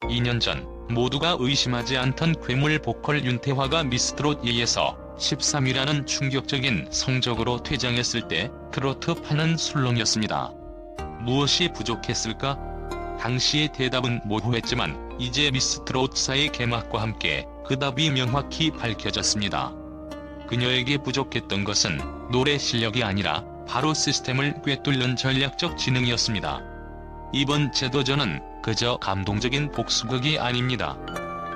2년 전 모두가 의심하지 않던 괴물 보컬 윤태화가 미스트롯 2에서 13위라는 충격적인 성적으로 퇴장했을 때 트로트파는 술렁였습니다. 무엇이 부족했을까? 당시의 대답은 모호했지만 이제 미스트롯사의 개막과 함께 그 답이 명확히 밝혀졌습니다. 그녀에게 부족했던 것은 노래 실력이 아니라 바로 시스템을 꿰뚫는 전략적 지능이었습니다. 이번 재도전은 그저 감동적인 복수극이 아닙니다.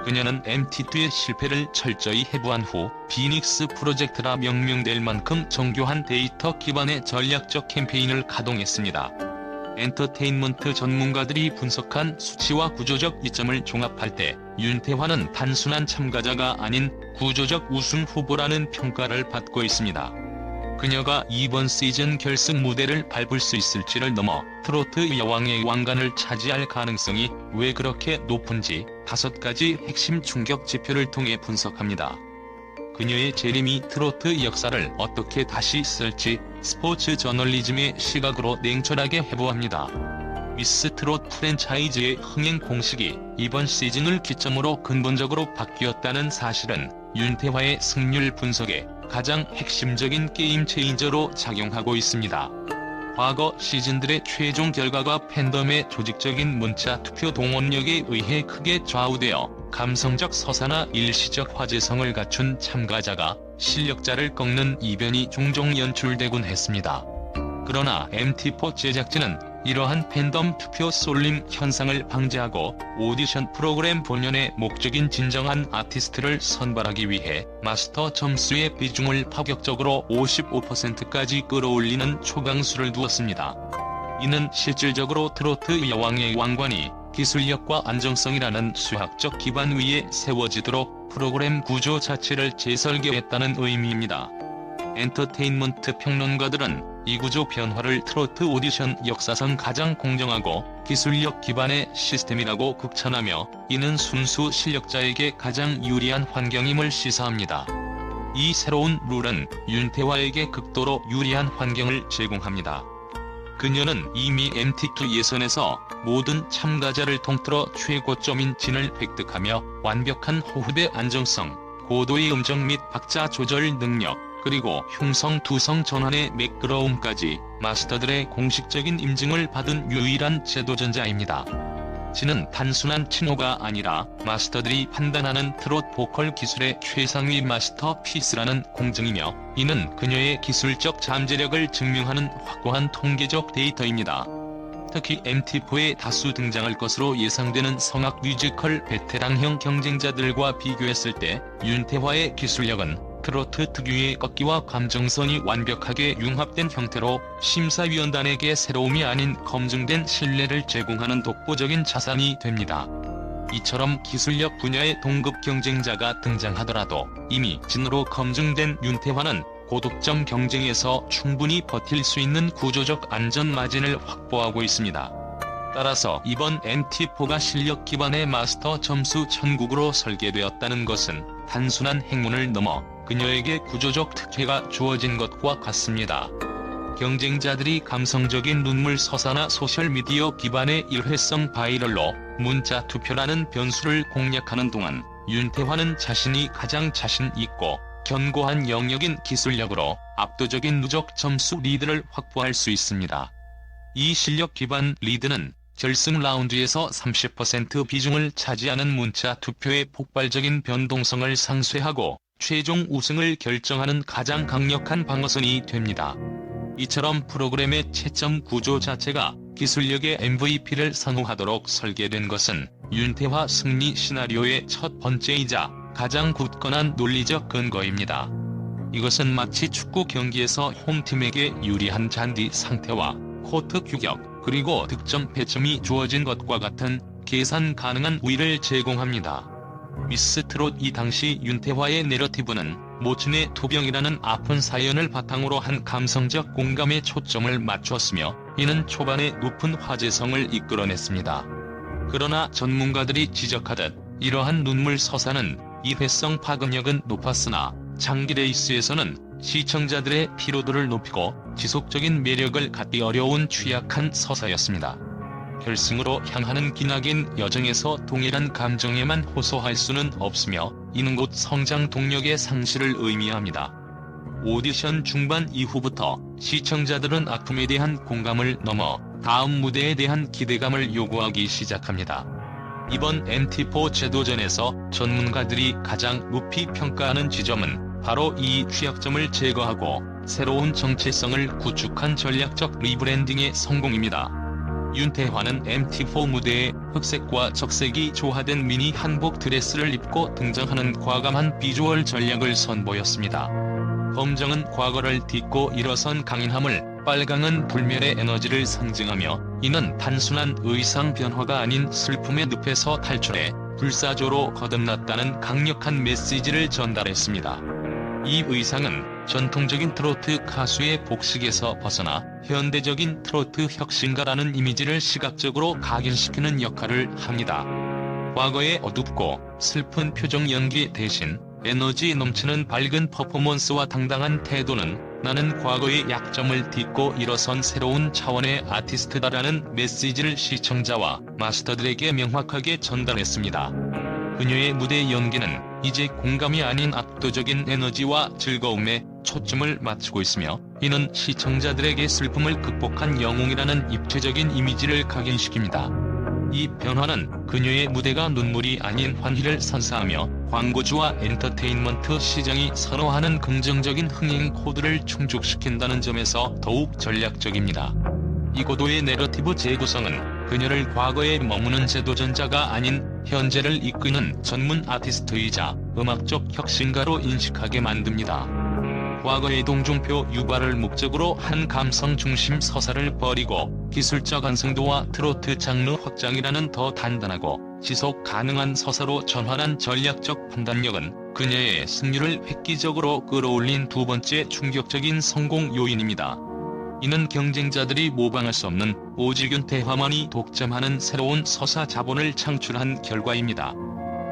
그녀는 MT2의 실패를 철저히 해부한 후 피닉스 프로젝트라 명명될 만큼 정교한 데이터 기반의 전략적 캠페인을 가동했습니다. 엔터테인먼트 전문가들이 분석한 수치와 구조적 이점을 종합할 때 윤태화는 단순한 참가자가 아닌 구조적 우승 후보라는 평가를 받고 있습니다. 그녀가 이번 시즌 결승 무대를 밟을 수 있을지를 넘어 트로트 여왕의 왕관을 차지할 가능성이 왜 그렇게 높은지 5가지 핵심 충격 지표를 통해 분석합니다. 그녀의 재림이 트로트 역사를 어떻게 다시 쓸지 스포츠 저널리즘의 시각으로 냉철하게 해부합니다. 미스 트롯 프랜차이즈의 흥행 공식이 이번 시즌을 기점으로 근본적으로 바뀌었다는 사실은 윤태화의 승률 분석에 가장 핵심적인 게임 체인저로 작용하고 있습니다. 과거 시즌들의 최종 결과가 팬덤의 조직적인 문자 투표 동원력에 의해 크게 좌우되어 감성적 서사나 일시적 화제성을 갖춘 참가자가 실력자를 꺾는 이변이 종종 연출되곤 했습니다. 그러나 MT4 제작진은 이러한 팬덤 투표 쏠림 현상을 방지하고 오디션 프로그램 본연의 목적인 진정한 아티스트를 선발하기 위해 마스터 점수의 비중을 파격적으로 55%까지 끌어올리는 초강수를 두었습니다. 이는 실질적으로 트로트 여왕의 왕관이 기술력과 안정성이라는 수학적 기반 위에 세워지도록 프로그램 구조 자체를 재설계했다는 의미입니다. 엔터테인먼트 평론가들은 이 구조 변화를 트로트 오디션 역사상 가장 공정하고 기술력 기반의 시스템이라고 극찬하며 이는 순수 실력자에게 가장 유리한 환경임을 시사합니다. 이 새로운 룰은 윤태화에게 극도로 유리한 환경을 제공합니다. 그녀는 이미 MT2 예선에서 모든 참가자를 통틀어 최고점인 진을 획득하며 완벽한 호흡의 안정성, 고도의 음정 및 박자 조절 능력, 그리고 흉성-두성 전환의 매끄러움까지 마스터들의 공식적인 인증을 받은 유일한 재도전자입니다. 진은 단순한 칭호가 아니라 마스터들이 판단하는 트롯 보컬 기술의 최상위 마스터피스라는 공증이며 이는 그녀의 기술적 잠재력을 증명하는 확고한 통계적 데이터입니다. 특히 MT4에 다수 등장할 것으로 예상되는 성악 뮤지컬 베테랑형 경쟁자들과 비교했을 때 윤태화의 기술력은 트로트 특유의 꺾기와 감정선이 완벽하게 융합된 형태로 심사위원단에게 새로움이 아닌 검증된 신뢰를 제공하는 독보적인 자산이 됩니다. 이처럼 기술력 분야의 동급 경쟁자가 등장하더라도 이미 진으로 검증된 윤태화는 고득점 경쟁에서 충분히 버틸 수 있는 구조적 안전 마진을 확보하고 있습니다. 따라서 이번 MT4가 실력 기반의 마스터 점수 천국으로 설계되었다는 것은 단순한 행운을 넘어 그녀에게 구조적 특혜가 주어진 것과 같습니다. 경쟁자들이 감성적인 눈물 서사나 소셜미디어 기반의 일회성 바이럴로 문자 투표라는 변수를 공략하는 동안 윤태화는 자신이 가장 자신 있고 견고한 영역인 기술력으로 압도적인 누적 점수 리드를 확보할 수 있습니다. 이 실력 기반 리드는 결승 라운드에서 30% 비중을 차지하는 문자 투표의 폭발적인 변동성을 상쇄하고 최종 우승을 결정하는 가장 강력한 방어선이 됩니다. 이처럼 프로그램의 채점 구조 자체가 기술력의 MVP를 상호하도록 설계된 것은 윤태화 승리 시나리오의 첫 번째이자 가장 굳건한 논리적 근거입니다. 이것은 마치 축구 경기에서 홈팀에게 유리한 잔디 상태와 코트 규격, 그리고 득점 배점이 주어진 것과 같은 계산 가능한 우위를 제공합니다. 미스 트롯 이 당시 윤태화의 내러티브는 모친의 투병이라는 아픈 사연을 바탕으로 한 감성적 공감에 초점을 맞췄으며 이는 초반에 높은 화제성을 이끌어냈습니다. 그러나 전문가들이 지적하듯 이러한 눈물 서사는 일회성 파급력은 높았으나 장기 레이스에서는 시청자들의 피로도를 높이고 지속적인 매력을 갖기 어려운 취약한 서사였습니다. 결승으로 향하는 기나긴 여정에서 동일한 감정에만 호소할 수는 없으며 이는 곧 성장 동력의 상실을 의미합니다. 오디션 중반 이후부터 시청자들은 아픔에 대한 공감을 넘어 다음 무대에 대한 기대감을 요구하기 시작합니다. 이번 MT4 재도전에서 전문가들이 가장 높이 평가하는 지점은 바로 이 취약점을 제거하고 새로운 정체성을 구축한 전략적 리브랜딩의 성공입니다. 윤태환은 MT4 무대에 흑색과 적색이 조화된 미니 한복 드레스를 입고 등장하는 과감한 비주얼 전략을 선보였습니다. 검정은 과거를 딛고 일어선 강인함을, 빨강은 불멸의 에너지를 상징하며 이는 단순한 의상 변화가 아닌 슬픔의 늪에서 탈출해 불사조로 거듭났다는 강력한 메시지를 전달했습니다. 이 의상은 전통적인 트로트 가수의 복식에서 벗어나 현대적인 트로트 혁신가라는 이미지를 시각적으로 각인시키는 역할을 합니다. 과거의 어둡고 슬픈 표정 연기 대신 에너지 넘치는 밝은 퍼포먼스와 당당한 태도는 나는 과거의 약점을 딛고 일어선 새로운 차원의 아티스트다라는 메시지를 시청자와 마스터들에게 명확하게 전달했습니다. 그녀의 무대 연기는 이제 공감이 아닌 압도적인 에너지와 즐거움에 초점을 맞추고 있으며 이는 시청자들에게 슬픔을 극복한 영웅이라는 입체적인 이미지를 각인시킵니다. 이 변화는 그녀의 무대가 눈물이 아닌 환희를 선사하며 광고주와 엔터테인먼트 시장이 선호하는 긍정적인 흥행 코드를 충족시킨다는 점에서 더욱 전략적입니다. 이 고도의 내러티브 재구성은 그녀를 과거에 머무는 재도전자가 아닌 현재를 이끄는 전문 아티스트이자 음악적 혁신가로 인식하게 만듭니다. 과거의 동종표 유발을 목적으로 한 감성 중심 서사를 버리고 기술적 완성도와 트로트 장르 확장이라는 더 단단하고 지속 가능한 서사로 전환한 전략적 판단력은 그녀의 승률을 획기적으로 끌어올린 두 번째 충격적인 성공 요인입니다. 이는 경쟁자들이 모방할 수 없는 오직 윤태환만이 독점하는 새로운 서사 자본을 창출한 결과입니다.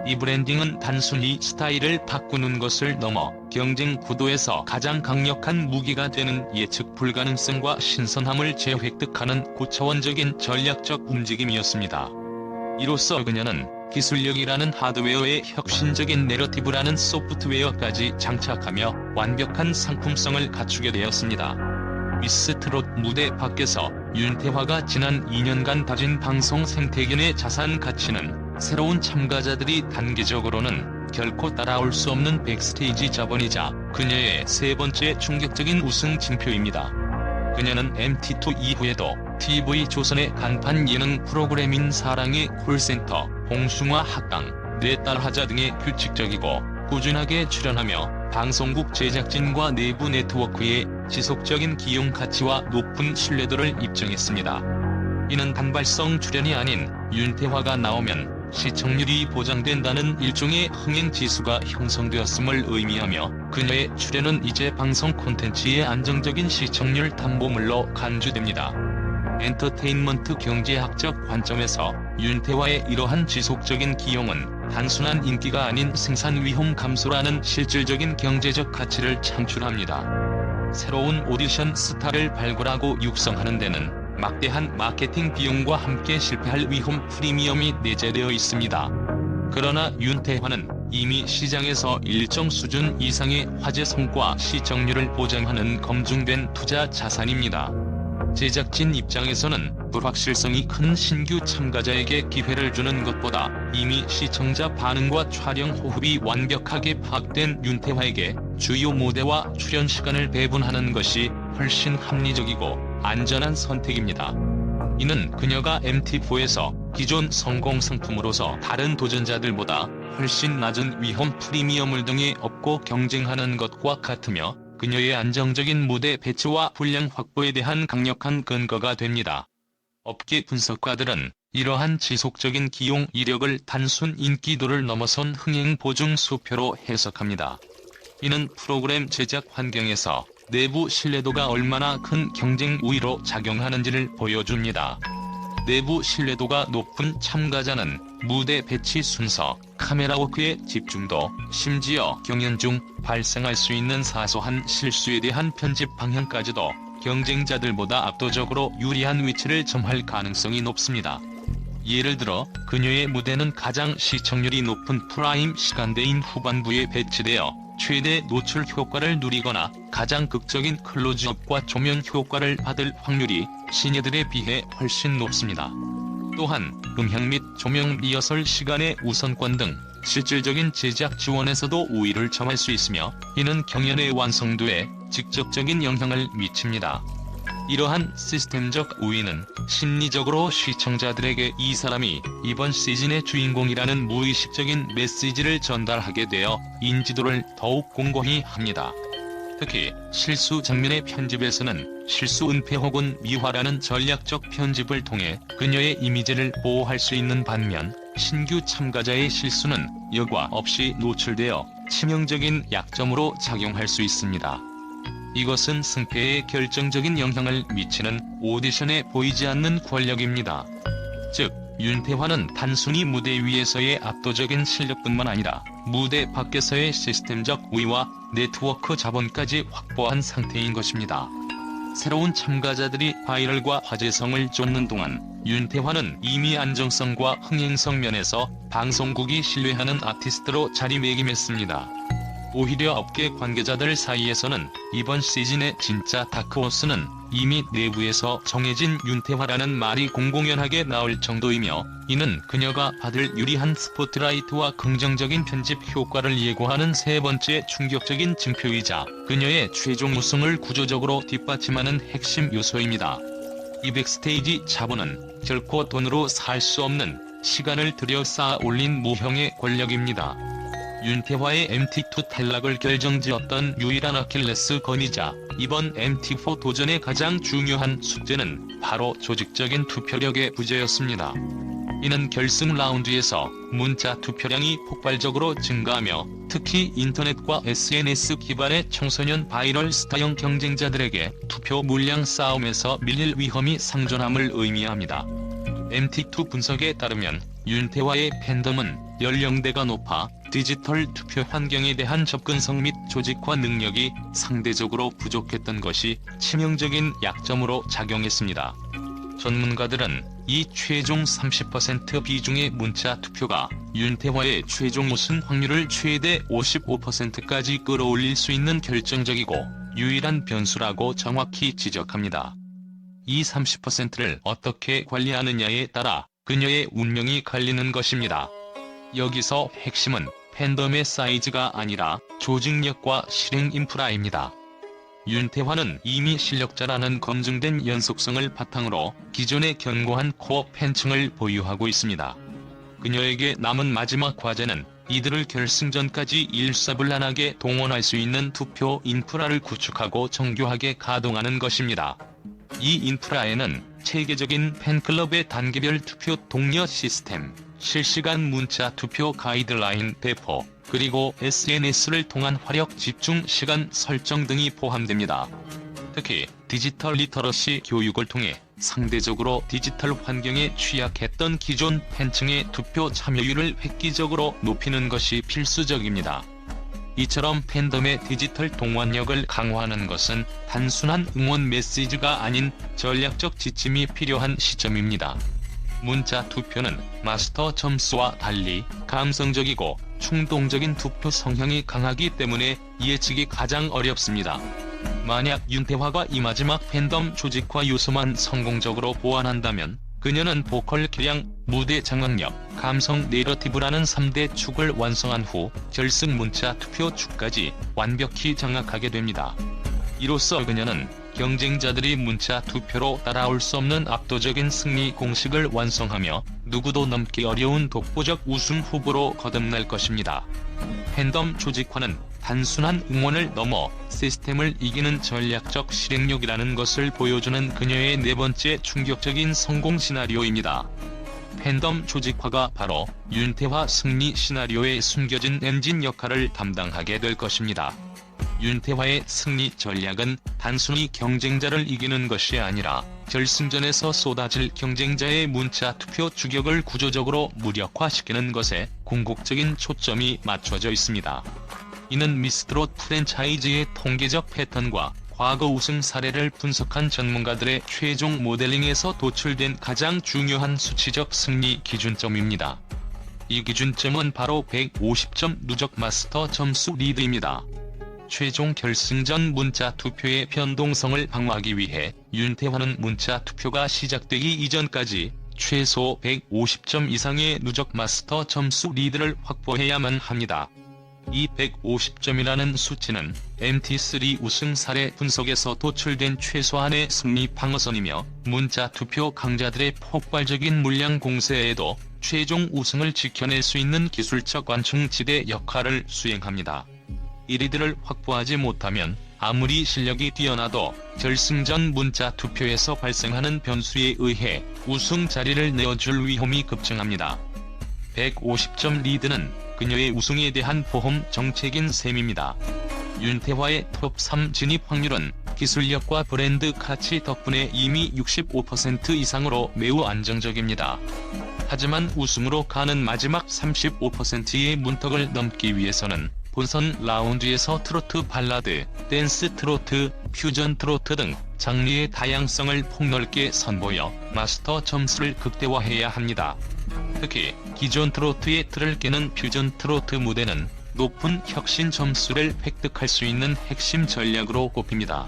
이 브랜딩은 단순히 스타일을 바꾸는 것을 넘어 경쟁 구도에서 가장 강력한 무기가 되는 예측 불가능성과 신선함을 재획득하는 고차원적인 전략적 움직임이었습니다. 이로써 그녀는 기술력이라는 하드웨어에 혁신적인 내러티브라는 소프트웨어까지 장착하며 완벽한 상품성을 갖추게 되었습니다. 미스 트롯 무대 밖에서 윤태화가 지난 2년간 다진 방송 생태견의 자산 가치는 새로운 참가자들이 단기적으로는 결코 따라올 수 없는 백스테이지 자본이자 그녀의 세 번째 충격적인 우승 징표입니다. 그녀는 MT2 이후에도 TV조선의 간판 예능 프로그램인 사랑의 콜센터, 홍숭아 학당, 내 딸 하자 등에 규칙적이고 꾸준하게 출연하며 방송국 제작진과 내부 네트워크의 지속적인 기용 가치와 높은 신뢰도를 입증했습니다. 이는 단발성 출연이 아닌 윤태화가 나오면 시청률이 보장된다는 일종의 흥행 지수가 형성되었음을 의미하며 그녀의 출연은 이제 방송 콘텐츠의 안정적인 시청률 담보물로 간주됩니다. 엔터테인먼트 경제학적 관점에서 윤태화의 이러한 지속적인 기용은 단순한 인기가 아닌 생산 위험 감소라는 실질적인 경제적 가치를 창출합니다. 새로운 오디션 스타를 발굴하고 육성하는 데는 막대한 마케팅 비용과 함께 실패할 위험 프리미엄이 내재되어 있습니다. 그러나 윤태환은 이미 시장에서 일정 수준 이상의 화제성과 시청률을 보장하는 검증된 투자 자산입니다. 제작진 입장에서는 불확실성이 큰 신규 참가자에게 기회를 주는 것보다 이미 시청자 반응과 촬영 호흡이 완벽하게 파악된 윤태화에게 주요 무대와 출연 시간을 배분하는 것이 훨씬 합리적이고 안전한 선택입니다. 이는 그녀가 MT4에서 기존 성공 상품으로서 다른 도전자들보다 훨씬 낮은 위험 프리미엄을 등에 업고 경쟁하는 것과 같으며 그녀의 안정적인 무대 배치와 분량 확보에 대한 강력한 근거가 됩니다. 업계 분석가들은 이러한 지속적인 기용 이력을 단순 인기도를 넘어선 흥행 보증 수표로 해석합니다. 이는 프로그램 제작 환경에서 내부 신뢰도가 얼마나 큰 경쟁 우위로 작용하는지를 보여줍니다. 내부 신뢰도가 높은 참가자는 무대 배치 순서, 카메라 워크의 집중도, 심지어 경연 중 발생할 수 있는 사소한 실수에 대한 편집 방향까지도 경쟁자들보다 압도적으로 유리한 위치를 점할 가능성이 높습니다. 예를 들어 그녀의 무대는 가장 시청률이 높은 프라임 시간대인 후반부에 배치되어 최대 노출 효과를 누리거나 가장 극적인 클로즈업과 조명 효과를 받을 확률이 신예들에 비해 훨씬 높습니다. 또한 음향 및 조명 리허설 시간의 우선권 등 실질적인 제작 지원에서도 우위를 점할 수 있으며 이는 경연의 완성도에 직접적인 영향을 미칩니다. 이러한 시스템적 우위는 심리적으로 시청자들에게 이 사람이 이번 시즌의 주인공이라는 무의식적인 메시지를 전달하게 되어 인지도를 더욱 공고히 합니다. 특히 실수 장면의 편집에서는 실수 은폐 혹은 미화라는 전략적 편집을 통해 그녀의 이미지를 보호할 수 있는 반면 신규 참가자의 실수는 여과 없이 노출되어 치명적인 약점으로 작용할 수 있습니다. 이것은 승패에 결정적인 영향을 미치는 오디션에 보이지 않는 권력입니다. 즉, 윤태화는 단순히 무대 위에서의 압도적인 실력뿐만 아니라 무대 밖에서의 시스템적 우위와 네트워크 자본까지 확보한 상태인 것입니다. 새로운 참가자들이 바이럴과 화제성을 쫓는 동안 윤태화는 이미 안정성과 흥행성 면에서 방송국이 신뢰하는 아티스트로 자리매김했습니다. 오히려 업계 관계자들 사이에서는 이번 시즌의 진짜 다크호스는 이미 내부에서 정해진 윤태화라는 말이 공공연하게 나올 정도이며 이는 그녀가 받을 유리한 스포트라이트와 긍정적인 편집 효과를 예고하는 세 번째 충격적인 징표이자 그녀의 최종 우승을 구조적으로 뒷받침하는 핵심 요소입니다. 이 백스테이지 자본은 결코 돈으로 살 수 없는 시간을 들여 쌓아 올린 무형의 권력입니다. 윤태화의 MT2 탈락을 결정지었던 유일한 아킬레스건이자 이번 MT4 도전의 가장 중요한 숙제는 바로 조직적인 투표력의 부재였습니다. 이는 결승 라운드에서 문자 투표량이 폭발적으로 증가하며 특히 인터넷과 SNS 기반의 청소년 바이럴 스타형 경쟁자들에게 투표 물량 싸움에서 밀릴 위험이 상존함을 의미합니다. MT2 분석에 따르면 윤태화의 팬덤은 연령대가 높아 디지털 투표 환경에 대한 접근성 및 조직화 능력이 상대적으로 부족했던 것이 치명적인 약점으로 작용했습니다. 전문가들은 이 최종 30% 비중의 문자 투표가 윤태화의 최종 우승 확률을 최대 55%까지 끌어올릴 수 있는 결정적이고 유일한 변수라고 정확히 지적합니다. 이 30%를 어떻게 관리하느냐에 따라 그녀의 운명이 갈리는 것입니다. 여기서 핵심은 팬덤의 사이즈가 아니라 조직력과 실행 인프라입니다. 윤태화는 이미 실력자라는 검증된 연속성을 바탕으로 기존의 견고한 코어 팬층을 보유하고 있습니다. 그녀에게 남은 마지막 과제는 이들을 결승전까지 일사불란하게 동원할 수 있는 투표 인프라를 구축하고 정교하게 가동하는 것입니다. 이 인프라에는 체계적인 팬클럽의 단계별 투표 독려 시스템, 실시간 문자 투표 가이드라인 배포, 그리고 SNS를 통한 화력 집중 시간 설정 등이 포함됩니다. 특히 디지털 리터러시 교육을 통해 상대적으로 디지털 환경에 취약했던 기존 팬층의 투표 참여율을 획기적으로 높이는 것이 필수적입니다. 이처럼 팬덤의 디지털 동원력을 강화하는 것은 단순한 응원 메시지가 아닌 전략적 지침이 필요한 시점입니다. 문자 투표는 마스터 점수와 달리 감성적이고 충동적인 투표 성향이 강하기 때문에 예측이 가장 어렵습니다. 만약 윤태화가 이 마지막 팬덤 조직화 요소만 성공적으로 보완한다면 그녀는 보컬 기량, 무대 장악력, 감성 내러티브라는 3대 축을 완성한 후 결승 문자 투표 축까지 완벽히 장악하게 됩니다. 이로써 그녀는 경쟁자들이 문자 투표로 따라올 수 없는 압도적인 승리 공식을 완성하며 누구도 넘기 어려운 독보적 우승 후보로 거듭날 것입니다. 팬덤 조직화는 단순한 응원을 넘어 시스템을 이기는 전략적 실행력이라는 것을 보여주는 그녀의 네 번째 충격적인 성공 시나리오입니다. 팬덤 조직화가 바로 윤태화 승리 시나리오의 숨겨진 엔진 역할을 담당하게 될 것입니다. 윤태화의 승리 전략은 단순히 경쟁자를 이기는 것이 아니라 결승전에서 쏟아질 경쟁자의 문자 투표 추격을 구조적으로 무력화시키는 것에 궁극적인 초점이 맞춰져 있습니다. 이는 미스트롯 프랜차이즈의 통계적 패턴과 과거 우승 사례를 분석한 전문가들의 최종 모델링에서 도출된 가장 중요한 수치적 승리 기준점입니다. 이 기준점은 바로 150점 누적 마스터 점수 리드입니다. 최종 결승전 문자 투표의 변동성을 방어하기 위해 윤태환은 문자 투표가 시작되기 이전까지 최소 150점 이상의 누적 마스터 점수 리드를 확보해야만 합니다. 이 150점이라는 수치는 MT3 우승 사례 분석에서 도출된 최소한의 승리 방어선이며 문자 투표 강자들의 폭발적인 물량 공세에도 최종 우승을 지켜낼 수 있는 기술적 완충지대 역할을 수행합니다. 1위들을 확보하지 못하면 아무리 실력이 뛰어나도 결승전 문자 투표에서 발생하는 변수에 의해 우승 자리를 내어줄 위험이 급증합니다. 150점 리드는 그녀의 우승에 대한 보험 정책인 셈입니다. 윤태화의 톱3 진입 확률은 기술력과 브랜드 가치 덕분에 이미 65% 이상으로 매우 안정적입니다. 하지만 우승으로 가는 마지막 35%의 문턱을 넘기 위해서는 본선 라운드에서 트로트 발라드, 댄스 트로트, 퓨전 트로트 등 장르의 다양성을 폭넓게 선보여 마스터 점수를 극대화해야 합니다. 특히 기존 트로트의 틀을 깨는 퓨전 트로트 무대는 높은 혁신 점수를 획득할 수 있는 핵심 전략으로 꼽힙니다.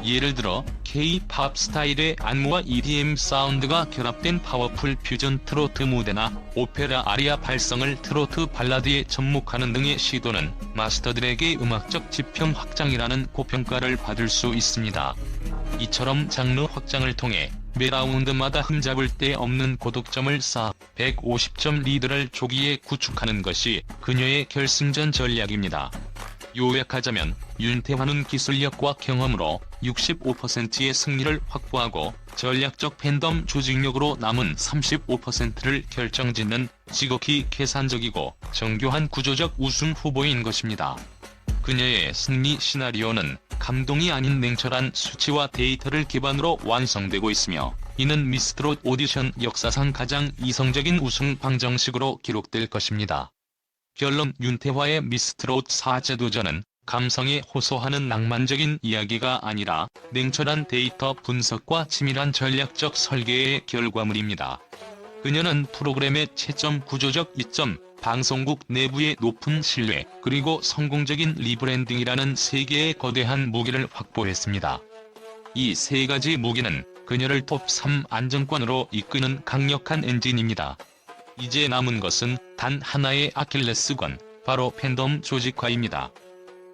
예를 들어 K-팝 스타일의 안무와 EDM 사운드가 결합된 파워풀 퓨전 트로트 무대나 오페라 아리아 발성을 트로트 발라드에 접목하는 등의 시도는 마스터들에게 음악적 지평 확장이라는 고평가를 받을 수 있습니다. 이처럼 장르 확장을 통해 매 라운드마다 흠잡을 데 없는 고득점을 쌓아 150점 리드를 조기에 구축하는 것이 그녀의 결승전 전략입니다. 요약하자면 윤태환은 기술력과 경험으로 65%의 승리를 확보하고 전략적 팬덤 조직력으로 남은 35%를 결정짓는 지극히 계산적이고 정교한 구조적 우승 후보인 것입니다. 그녀의 승리 시나리오는 감동이 아닌 냉철한 수치와 데이터를 기반으로 완성되고 있으며 이는 미스트롯 오디션 역사상 가장 이성적인 우승 방정식으로 기록될 것입니다. 결론 윤태화의 미스트롯 4제 도전은 감성에 호소하는 낭만적인 이야기가 아니라 냉철한 데이터 분석과 치밀한 전략적 설계의 결과물입니다. 그녀는 프로그램의 채점 구조적 이점, 방송국 내부의 높은 신뢰, 그리고 성공적인 리브랜딩이라는 세 개의 거대한 무기를 확보했습니다. 이 세 가지 무기는 그녀를 톱3 안정권으로 이끄는 강력한 엔진입니다. 이제 남은 것은 단 하나의 아킬레스건, 바로 팬덤 조직화입니다.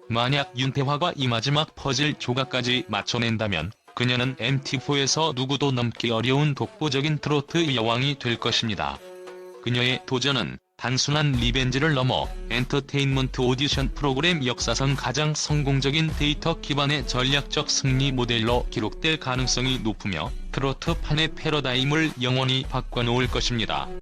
만약 윤태화가 이 마지막 퍼즐 조각까지 맞춰낸다면 그녀는 MT4에서 누구도 넘기 어려운 독보적인 트로트 여왕이 될 것입니다. 그녀의 도전은 단순한 리벤지를 넘어 엔터테인먼트 오디션 프로그램 역사상 가장 성공적인 데이터 기반의 전략적 승리 모델로 기록될 가능성이 높으며 트로트판의 패러다임을 영원히 바꿔놓을 것입니다.